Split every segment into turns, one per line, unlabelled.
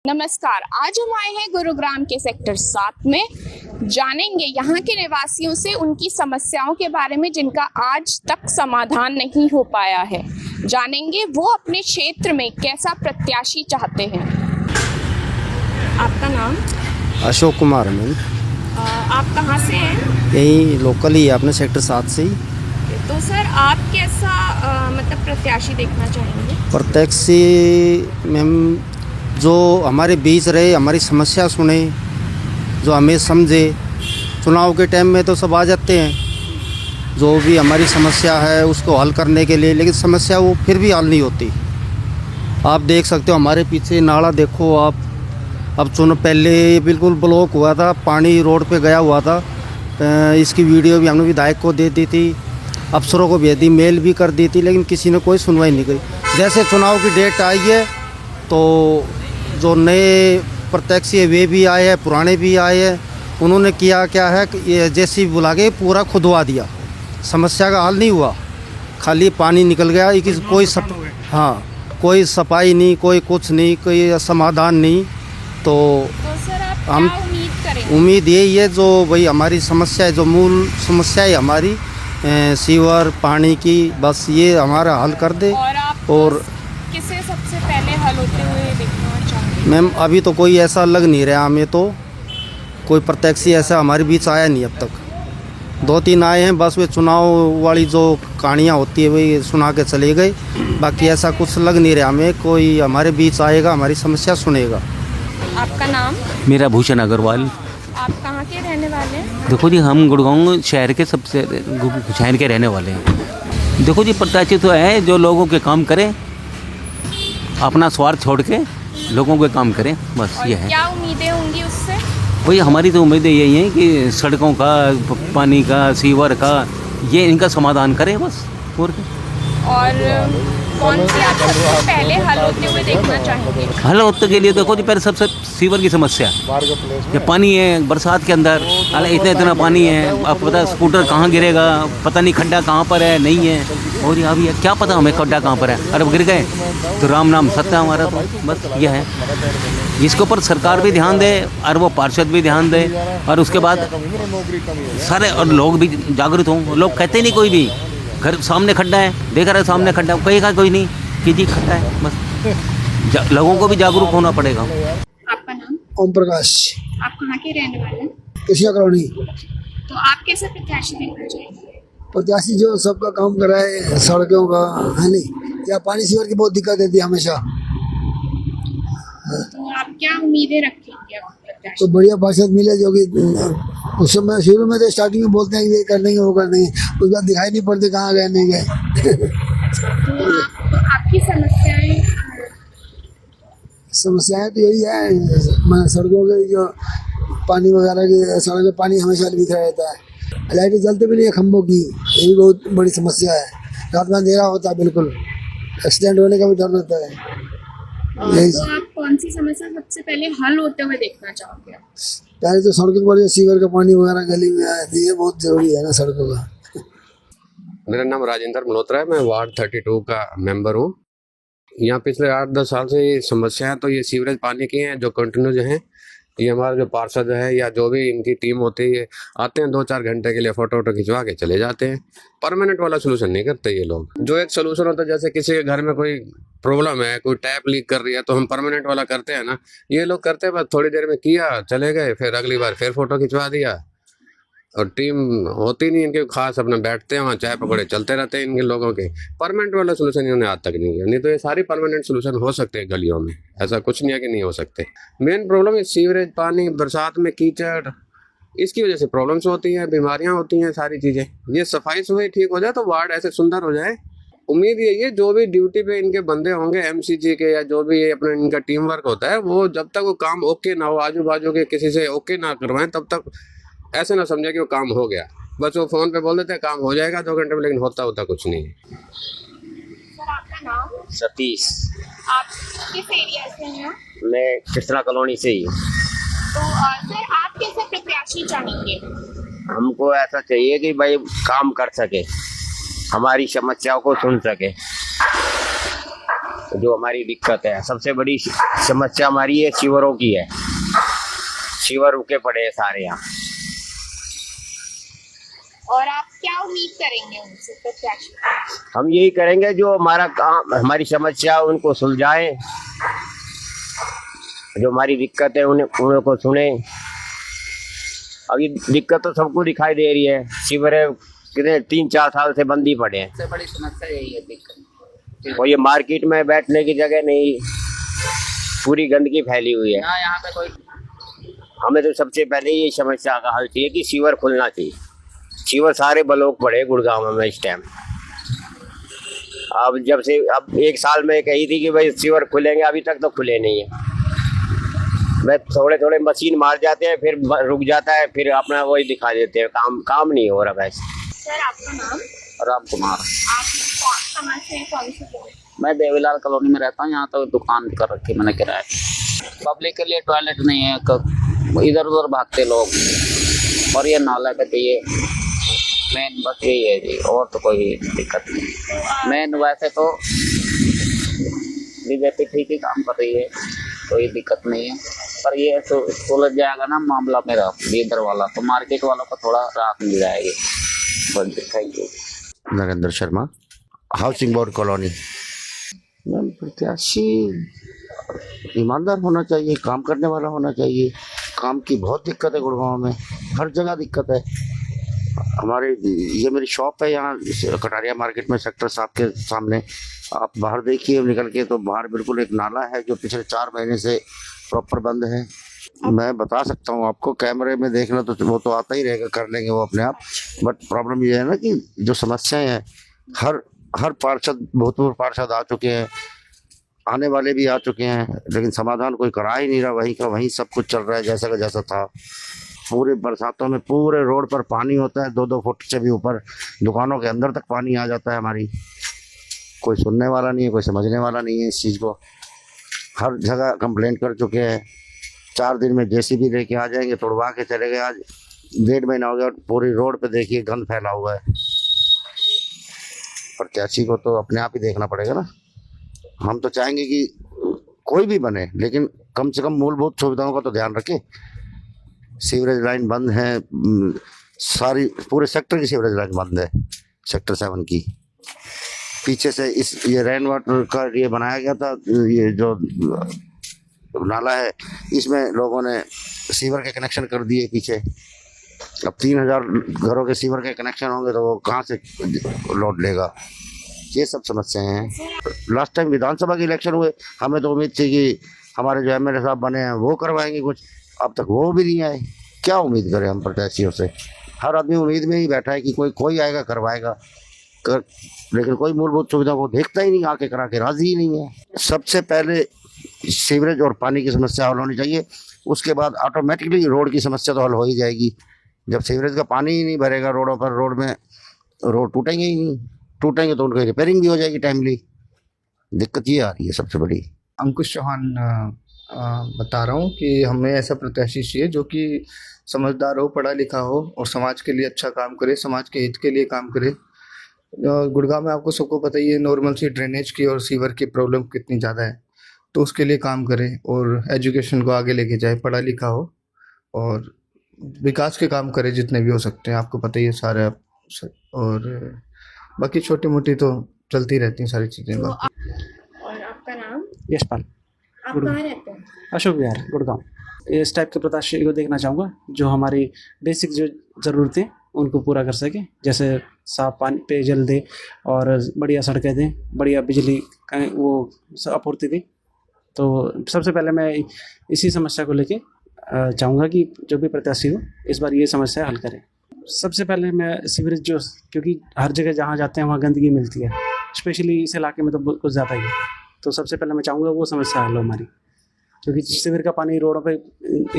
नमस्कार, आज हम आए हैं गुरुग्राम के सेक्टर 7 में। जानेंगे यहाँ के निवासियों से उनकी समस्याओं के बारे में जिनका आज तक समाधान नहीं हो पाया है। जानेंगे वो अपने क्षेत्र में कैसा प्रत्याशी चाहते हैं। आपका नाम?
अशोक कुमार मैम।
आप कहाँ से हैं?
यही लोकल ही है, अपने सेक्टर 7 से ही।
तो सर आप कैसा मतलब प्रत्याशी देखना चाहेंगे?
प्रत्याशी मैम जो हमारे बीच रहे, हमारी समस्या सुने, जो हमें समझे। चुनाव के टाइम में तो सब आ जाते हैं जो भी हमारी समस्या है उसको हल करने के लिए, लेकिन समस्या वो फिर भी हल नहीं होती। आप देख सकते हो हमारे पीछे नाला देखो आप। अब पहले बिल्कुल ब्लॉक हुआ था, पानी रोड पे गया हुआ था। इसकी वीडियो भी हमने विधायक को दे दी थी, अफसरों को भेज दी, मेल भी कर दी थी, लेकिन किसी ने कोई सुनवाई नहीं करी। जैसे चुनाव की डेट आई है तो जो नए प्रत्याशी है वे भी आए हैं, पुराने भी आए हैं। उन्होंने किया क्या है कि ये जैसी बुला के पूरा खुदवा दिया, समस्या का हल नहीं हुआ, खाली पानी निकल गया। कोई सफाई नहीं, कोई कुछ नहीं, कोई समाधान नहीं। तो
सर आप
हम
क्या उम्मीद करेंगे?
उम्मीद यही है जो भाई हमारी समस्या है, जो मूल समस्या है हमारी सीवर पानी की, बस ये हमारा हल कर दे। और
किसे सबसे पहले हल होते हुए देखना चाहेंगे?
मैम अभी तो कोई ऐसा लग नहीं रहा हमें, तो कोई प्रत्याशी ऐसा हमारे बीच आया नहीं अब तक। 2-3 आए हैं, बस वे चुनाव वाली जो कहानियाँ होती है वही सुना के चले गए। बाकी ऐसा कुछ लग नहीं रहा हमें कोई हमारे बीच आएगा, हमारी समस्या सुनेगा।
आपका नाम?
मेरा भूषण अग्रवाल।
आप कहाँ के रहने वाले हैं?
देखो जी, हम गुड़गांव शहर के शहर के रहने वाले हैं। देखो जी, प्रत्याशी तो है जो लोगों के काम करे, अपना स्वार्थ छोड़ के लोगों के काम करें, बस ये है।
क्या उम्मीदें होंगी उससे?
वही हमारी तो उम्मीदें यही हैं कि सड़कों का, पानी का, सीवर का, ये इनका समाधान करें बस। और
कौन सी आप सबसे पहले हल होते हुए देखना चाहेंगे?
हल होते के लिए देखो जी, पहले सबसे सीवर की समस्या, ये पानी है बरसात के अंदर, इतना पानी है। अब पता स्कूटर कहाँ गिरेगा, पता नहीं खड्डा कहाँ पर है, नहीं है। और ये अभी क्या पता हमें खड्डा कहाँ पर है, अरे गिर गए तो राम नाम सत्य हमारा, तो बस ये है। इसके ऊपर सरकार भी ध्यान दे और वो पार्षद भी ध्यान दे, और उसके बाद सारे और लोग भी जागरूक हों। लोग कहते नहीं कोई भी, घर सामने खड्डा है, देख रहे सामने खड्डा, कहेगा कोई नहीं कि जी खड्डा है, बस लोगों को भी जागरूक होना पड़ेगा।
आपका नाम?
ओम प्रकाश।
आप कहाँ के रहने वाले हैं?
कृष्णा कॉलोनी।
तो आप कैसा प्रत्याशी देखना चाहेंगे?
प्रत्याशी जो सबका काम कराए, सड़कों का है नहीं, या पानी सीवर की बहुत दिक्कत रहती है हमेशा।
तो आप क्या उम्मीदें रखेंगे अब प्रत्याशी?
तो बढ़िया पार्षद मिले जो कि उस समय शुरू में तो स्टार्टिंग में बोलते हैं कि ये कर देंगे वो कर देंगे, उसके बाद दिखाई नहीं पड़ते कहाँ गए नहीं गए।
तो आपकी
समस्याएं तो यही है, सड़कों के जो पानी वगैरह की, सड़क में पानी हमेशा बिखरा रहता है, लाइटें जलते भी नहीं है खम्भों की, ये भी बहुत बड़ी समस्या है। रात में अंधेरा होता है, बिल्कुल एक्सीडेंट होने का भी डर रहता है।
तो आप कौन सी समस्या सबसे पहले हल होते हुए देखना चाहोगे?
पहले तो सड़कों पर सीवर का पानी वगैरह गली में आया, ये बहुत जरूरी है ना सड़कों का।
मेरा नाम राजेंद्र मल्होत्रा है, मैं वार्ड 32 का मेंबर हूँ। यहाँ पिछले 8-10 साल से ये समस्या है, तो ये सीवरेज पानी की हैं जो कंटिन्यू जो हैं, ये हमारे जो पार्षद है या जो भी इनकी टीम होती है, आते हैं 2-4 घंटे के लिए, फोटो खिंचवा के चले जाते हैं। परमानेंट वाला सोल्यूशन नहीं करते ये लोग। जो एक सोल्यूशन होता है, जैसे किसी के घर में कोई प्रॉब्लम है, कोई टैप लीक कर रही है, तो हम परमानेंट वाला करते हैं ना, ये लोग करते हैं बस थोड़ी देर में किया, चले गए, फिर अगली बार फिर फोटो खिंचवा दिया। और टीम होती नहीं इनके खास, अपना बैठते हैं वहाँ, चाय पकौड़े चलते रहते हैं इनके लोगों के। परमानेंट वाला सोल्यूशन इन्होंने आज तक नहीं किया। नहीं तो ये सारी परमानेंट सोल्यूशन हो सकते हैं गलियों में, ऐसा कुछ नहीं है कि नहीं हो सकते। मेन प्रॉब्लम है सीवरेज पानी, बरसात में कीचड़, इसकी वजह से प्रॉब्लम्स होती हैं, बीमारियाँ होती हैं, सारी चीज़ें। ये सफाई सुफाई ठीक हो जाए तो वार्ड ऐसे सुंदर हो जाए। उम्मीद यही है जो भी ड्यूटी पे इनके बंदे होंगे एमसीजी के, या जो भी अपना इनका टीम वर्क होता है, वो जब तक वो काम ओके ना हो, आजू बाजू के किसी से ओके ना करवाएं, तब तक ऐसे ना समझे कि वो काम हो गया। बस वो फ़ोन पे बोल देते हैं काम हो जाएगा 2 घंटे में, लेकिन होता कुछ नहीं है।
सर आपका नाम?
सतीश।
आप किस एरिया से हैं?
मैं कृष्णा कॉलोनी से ही हूँ।
तो सर आप कैसा प्रत्याशी चाहेंगे?
हमको ऐसा चाहिए कि भाई काम कर सके, हमारी समस्याओं को सुन सके, जो हमारी दिक्कत है, सबसे बड़ी समस्या हमारी ये सीवरों की है। सीवर रुके पड़े हैं सारे यहाँ।
और आप क्या उम्मीद करेंगे उनसे प्रत्याशी?
हम यही करेंगे जो हमारा काम, हमारी समस्या उनको सुलझाएं, जो हमारी दिक्कत है उनको सुने। अभी दिक्कत तो सबको दिखाई दे रही है, सीवर कितने 3-4 साल से बंद ही पड़े हैं।
सबसे बड़ी समस्या यही है दिक्कत।
और ये मार्केट में बैठने की जगह नहीं, पूरी गंदगी फैली हुई है।
यहाँ पे कोई
हमें तो सबसे पहले ये समस्या का हल चाहिए कि सीवर खुलना चाहिए। सीवर सारे ब्लॉक पड़े गुड़गांव में इस टाइम। अब जब से अब 1 साल में कही थी कि भाई सीवर खुलेंगे, अभी तक तो खुले नहीं है। मैं थोड़े मशीन मार जाते हैं, फिर रुक जाता है, फिर अपना वही दिखा देते हैं। काम नहीं हो रहा वैसे।
सर आपका नाम?
राम कुमार।
आप कहाँ से हैं, कौन सी जगह?
मैं देवीलाल कॉलोनी में रहता हूँ। यहाँ तो दुकान कर रखी मैंने किराए। पब्लिक के लिए टॉयलेट नहीं है, इधर उधर भागते लोग, और ये नाला का चाहिए। मेन बस यही है जी, और तो कोई दिक्कत नहीं। मेन वैसे तो बीजेपी ठीक ही काम कर रही है, कोई दिक्कत नहीं है। पर ये सुलझ जाएगा ना मामला मेरा इधर वाला, तो मार्केट वालों को थोड़ा राहत मिल जाएगी। Thank you.
Narendra Sharma, housing board colony. Ma'am, प्रत्याशी ईमानदार होना चाहिए, काम करने वाला होना चाहिए। काम की बहुत दिक्कत है गुड़गांव में, हर जगह दिक्कत है। हमारे ये मेरी शॉप है यहाँ कटारिया मार्केट में, सेक्टर 7 के सामने। आप बाहर देखिए निकल के, तो बाहर बिल्कुल एक नाला है जो पिछले 4 महीने से प्रॉपर बंद है। मैं बता सकता हूँ आपको, कैमरे में देखना तो वो तो आता ही रहेगा, कर लेंगे वो अपने आप। बट प्रॉब्लम ये है ना कि जो समस्याएं हैं, हर पार्षद, भूतपूर्व पार्षद आ चुके हैं, आने वाले भी आ चुके हैं, लेकिन समाधान कोई करा ही नहीं रहा। वहीं का वहीं सब कुछ चल रहा है जैसा का जैसा था। पूरे बरसातों में पूरे रोड पर पानी होता है, 2-2 फुट से भी ऊपर, दुकानों के अंदर तक पानी आ जाता है हमारी। कोई सुनने वाला नहीं है, कोई समझने वाला नहीं है इस चीज़ को। हर जगह कंप्लेंट कर चुके हैं। 4 दिन में जेसीबी लेके आ जाएंगे, तोड़वा के चले गए। आज 1.5 महीना हो गया, पूरी रोड पे देखिए गंद फैला हुआ है। प्रत्याशी को तो अपने आप ही देखना पड़ेगा ना। हम तो चाहेंगे कि कोई भी बने, लेकिन कम से कम मूलभूत सुविधाओं का तो ध्यान रखे। सीवरेज लाइन बंद है, सारी पूरे सेक्टर की सीवरेज लाइन बंद है, सेक्टर 7 की। पीछे से ये रेन वाटर का ये बनाया गया था, ये जो नाला है, इसमें लोगों ने सीवर के कनेक्शन कर दिए पीछे। अब 3000 घरों के सीवर के कनेक्शन होंगे तो वो कहाँ से लोड लेगा? ये सब समस्याएं हैं। लास्ट टाइम विधानसभा के इलेक्शन हुए, हमें तो उम्मीद थी कि हमारे जो एमएलए साहब बने हैं वो करवाएंगे कुछ, अब तक वो भी नहीं आए। क्या उम्मीद करें हम प्रत्याशियों से? हर आदमी उम्मीद में ही बैठा है कि कोई आएगा करवाएगा, लेकिन कोई मूलभूत सुविधा को देखता ही नहीं, आके करा के राजी ही नहीं है। सबसे पहले सीवरेज और पानी की समस्या हल होनी चाहिए, उसके बाद ऑटोमेटिकली रोड की समस्या तो हल हो ही जाएगी। जब सीवरेज का पानी ही नहीं भरेगा रोडों पर, रोड में रोड टूटेंगे ही नहीं, टूटेंगे तो उनकी रिपेयरिंग भी हो जाएगी टाइमली। दिक्कत ये आ रही है सबसे बड़ी।
अंकुश चौहान बता रहा हूँ कि हमें ऐसा प्रत्याशी चाहिए जो कि समझदार हो, पढ़ा लिखा हो और समाज के लिए अच्छा काम करे, समाज के हित के लिए काम करे। गुड़गांव में आपको सबको पता ही है नॉर्मल सी ड्रेनेज की और सीवर की प्रॉब्लम कितनी ज़्यादा है, तो उसके लिए काम करे और एजुकेशन को आगे लेके जाए, पढ़ा लिखा हो और विकास के काम करे जितने भी हो सकते हैं। आपको पता ही है सारे, और बाकी छोटी मोटी तो चलती रहती हैं सारी चीज़ें।
और आपका नाम?
यशपाल।
आप कहाँ रहते हैं?
अशोक विहार, गुड़गांव। इस टाइप के प्रत्याशी को देखना चाहूँगा जो हमारी बेसिक जो ज़रूरतें उनको पूरा कर सके, जैसे साफ पानी, पेयजल दे और बढ़िया सड़कें दें, बढ़िया बिजली का वो आपूर्ति दें। तो सबसे पहले मैं इसी समस्या को लेके चाहूँगा कि जो भी प्रत्याशी हो इस बार ये समस्या हल करें। सबसे पहले मैं सीवरेज जो, क्योंकि हर जगह जहाँ जाते हैं वहाँ गंदगी मिलती है, स्पेशली इस इलाके में तो कुछ ज़्यादा ही है। तो सबसे पहले मैं चाहूँगा वो समस्या हल हो हमारी, क्योंकि सीवर का पानी रोडों पे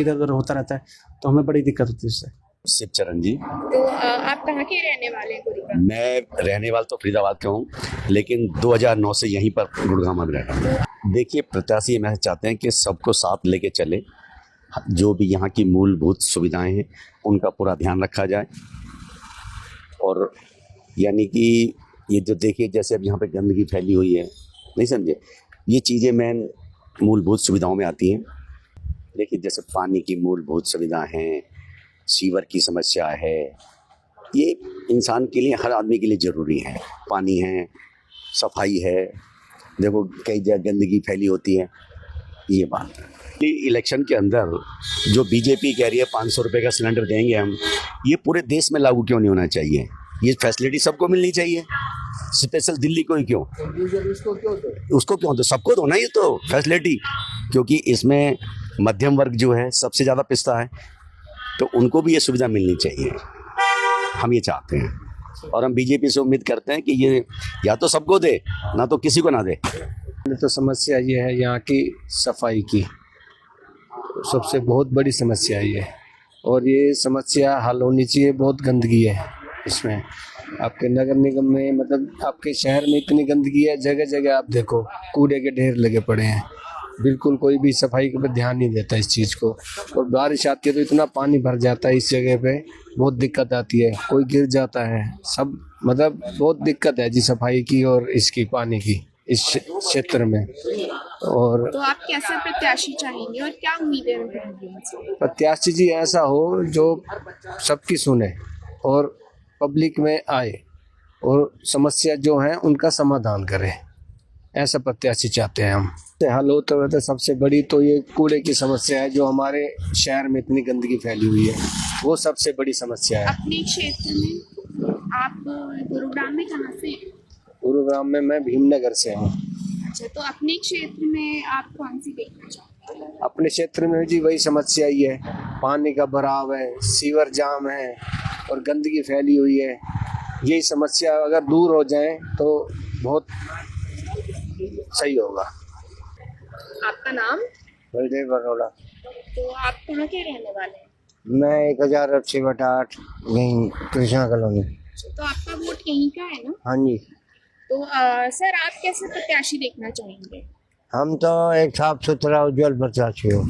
इधर उधर होता रहता है, तो हमें बड़ी दिक्कत होती है उससे।
शिवचरण जी।
तो आप कहाँ के रहने वाले हैं गुड़गांव?
मैं रहने वाला तो फरीदाबाद का हूँ, लेकिन 2009 से यहीं पर गुड़गांव में रह रहा हूँ। देखिए, प्रत्याशी मैं चाहते हैं कि सबको साथ लेके चले, जो भी यहाँ की मूलभूत सुविधाएं हैं उनका पूरा ध्यान रखा जाए। और यानी कि ये जो देखिए, जैसे अब यहाँ पे गंदगी फैली हुई है, नहीं समझे, ये चीज़ें मेन मूलभूत सुविधाओं में आती हैं। देखिए जैसे पानी की मूलभूत सुविधा हैं, सीवर की समस्या है, ये इंसान के लिए, हर आदमी के लिए ज़रूरी है। पानी है, सफाई है, देखो कई जगह गंदगी फैली होती है, ये बात। इलेक्शन के अंदर जो बीजेपी कह रही है 500 रुपये का सिलेंडर देंगे हम, ये पूरे देश में लागू क्यों नहीं होना चाहिए? ये फैसिलिटी सबको मिलनी चाहिए, स्पेशल दिल्ली को ही क्यों? उसको क्यों? तो सबको दो ना ये तो फैसिलिटी, क्योंकि इसमें मध्यम वर्ग जो है सबसे ज़्यादा पिसता है, तो उनको भी ये सुविधा मिलनी चाहिए। हम ये चाहते हैं और हम बीजेपी से उम्मीद करते हैं कि ये या तो सबको दे, ना तो किसी को ना दे।
तो समस्या ये है यहाँ की सफाई की, सबसे बहुत बड़ी समस्या है ये, और ये समस्या हल होनी चाहिए। बहुत गंदगी है इसमें, आपके नगर निगम में, मतलब आपके शहर में इतनी गंदगी है, जगह जगह आप देखो कूड़े के ढेर लगे पड़े हैं, बिल्कुल कोई भी सफाई के ऊपर ध्यान नहीं देता इस चीज़ को। और बारिश आती है तो इतना पानी भर जाता है इस जगह पे, बहुत दिक्कत आती है, कोई गिर जाता है, सब मतलब बहुत दिक्कत है जी सफाई की और इसकी पानी की इस क्षेत्र में। और
तो आप कैसे प्रत्याशी चाहेंगे और क्या उम्मीदें रखेंगे?
प्रत्याशी जी ऐसा हो जो सबकी सुने और पब्लिक में आए और समस्या जो है उनका समाधान करे, ऐसा प्रत्याशी चाहते हैं हम। हल होते हुए तो सबसे बड़ी तो ये कूड़े की समस्या है, जो हमारे शहर में इतनी गंदगी फैली हुई है, वो सबसे बड़ी समस्या है।
अपने क्षेत्र में आप गुरुग्राम में कहाँ से हैं?
गुरुग्राम में मैं भीमनगर से हूँ।
अच्छा, तो अपने क्षेत्र में आप कौन सी देखना चाहते हैं?
अपने क्षेत्र में जी वही समस्या ही है, पानी का भराव है, सीवर जाम है और गंदगी फैली हुई है। यही समस्या अगर दूर हो जाए तो बहुत सही होगा।
आपका नाम?
बलदेव बरोड़ा।
तो आप कहाँ के रहने वाले हैं?
मैं 1080/8 यहीं कृष्णा कॉलोनी।
तो आपका वोट यहीं का है ना?
हाँ जी।
तो सर आप कैसे प्रत्याशी देखना चाहेंगे?
हम तो एक साफ सुथरा उज्जवल प्रत्याशी हो,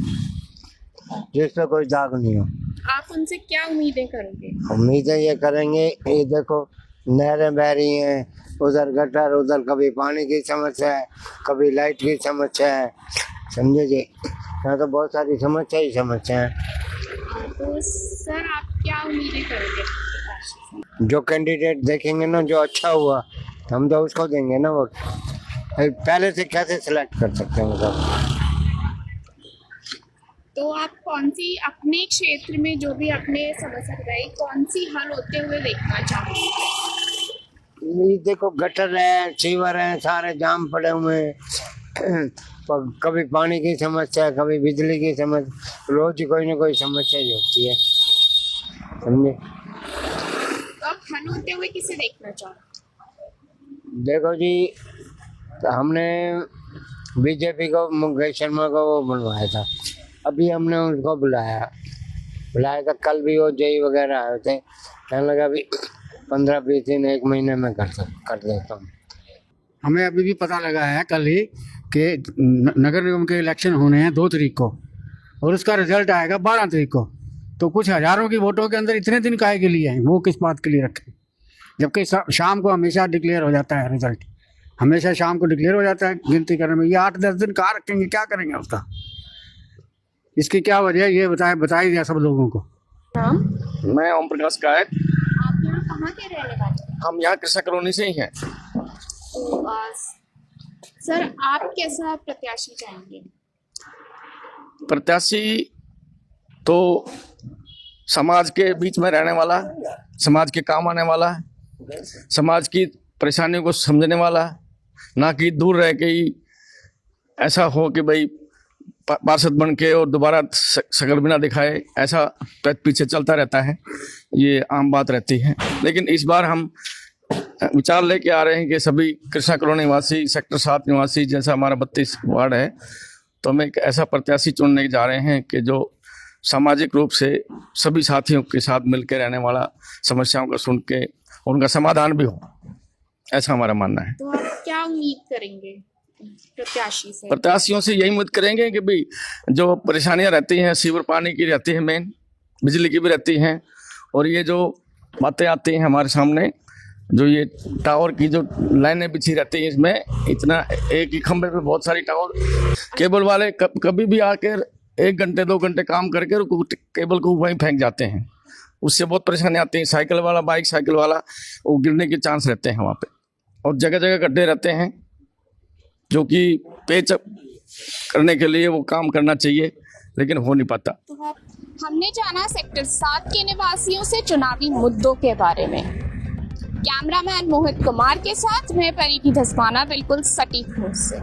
जिसमें कोई दाग नहीं हो।
आप उनसे क्या उम्मीदें करोगे?
उम्मीदें ये करेंगे, ये देखो नहरें बह रही हैं, उधर गटर, उधर कभी पानी की समस्या है, कभी लाइट की समस्या है, समझे जी। यहाँ तो बहुत सारी समस्या ही समस्या है।
तो सर आप क्या उम्मीदें करोगे?
जो कैंडिडेट देखेंगे ना, जो अच्छा हुआ तो हम तो उसको देंगे ना वोट। पहले से कैसे सिलेक्ट कर सकते हैं मतलब।
तो आप कौन सी अपने क्षेत्र में जो भी अपने समस्या रही, कौन सी हल होते हुए देखना चाहोगे?
ये देखो गटर है, सीवर है, सारे जाम पड़े हुए हैं। कभी पानी की समस्या, कभी बिजली की समस्या, रोज कोई ना कोई समस्या ही होती है, समझे।
तो आप हल होते हुए किसे देखना चाहोगे?
देखो जी, हमने बीजेपी को, मुकेश शर्मा को वो बनवाया था, अभी हमने उनको बुलाया था। कल भी वो जेई वगैरह आए थे, कहने लगा अभी 15-20 दिन 1 महीने में कर देता हूँ।
हमें अभी भी पता लगा है कल ही कि नगर निगम के इलेक्शन होने हैं 2 तारीख को, और उसका रिजल्ट आएगा 12 तारीख को। तो कुछ हज़ारों की वोटों के अंदर इतने दिन काहे के लिए हैं, वो किस बात के लिए रखें? जबकि शाम को हमेशा डिक्लेयर हो जाता है रिजल्ट, हमेशा शाम को डिक्लेयर हो जाता है गिनती करने में। ये 8-10 दिन कहाँ रखेंगे, क्या करेंगे उसका? इसकी क्या वजह है ये बताई दिया सब लोगों को।
नाम?
मैं ओम प्रकाश गायक।
आप यहाँ कहाँ के रहने वाले हैं?
हम यहाँ कृष्णा कॉलोनी से ही हैं।
तो सर आप कैसा प्रत्याशी चाहेंगे?
प्रत्याशी तो समाज के बीच में रहने वाला, समाज के काम आने वाला, समाज की परेशानियों को समझने वाला, ना कि दूर रह के ही ऐसा हो कि भाई पार्षद बन के और दोबारा शक्ल बिना दिखाए, ऐसा पीछे चलता रहता है, ये आम बात रहती है। लेकिन इस बार हम विचार लेके आ रहे हैं कि सभी कृष्णा कॉलोनी निवासी, सेक्टर 7 निवासी, जैसा हमारा 32 वार्ड है, तो हम एक ऐसा प्रत्याशी चुनने जा रहे हैं कि जो सामाजिक रूप से सभी साथियों के साथ मिलकर रहने वाला, समस्याओं को सुन के उनका समाधान भी हो, ऐसा हमारा मानना है।
तो आप क्या उम्मीद करेंगे प्रत्याशी से?
प्रत्याशियों से यही उम्मीद करेंगे कि भाई जो परेशानियां रहती हैं, सीवर पानी की रहती है, मेन बिजली की भी रहती हैं, और ये जो बातें आती हैं हमारे सामने, जो ये टावर की जो लाइनें बिछी रहती हैं इसमें इतना एक ही खंभे पे बहुत सारी टावर केबल वाले कभी भी आकर 1 घंटे 2 घंटे काम करके केबल को वहीं फेंक जाते हैं। उससे बहुत परेशानी आती है। साइकिल वाला बाइक साइकिल वाला वो गिरने के चांस रहते हैं वहाँ पे, और जगह जगह गड्ढे रहते हैं जो कि पेच करने के लिए वो काम करना चाहिए लेकिन हो नहीं पाता।
हमने जाना सेक्टर 7 के निवासियों से चुनावी मुद्दों के बारे में। कैमरामैन मोहित कुमार के साथ मैं परिधि धस्माना बिल्कुल सटीक हूँ उससे।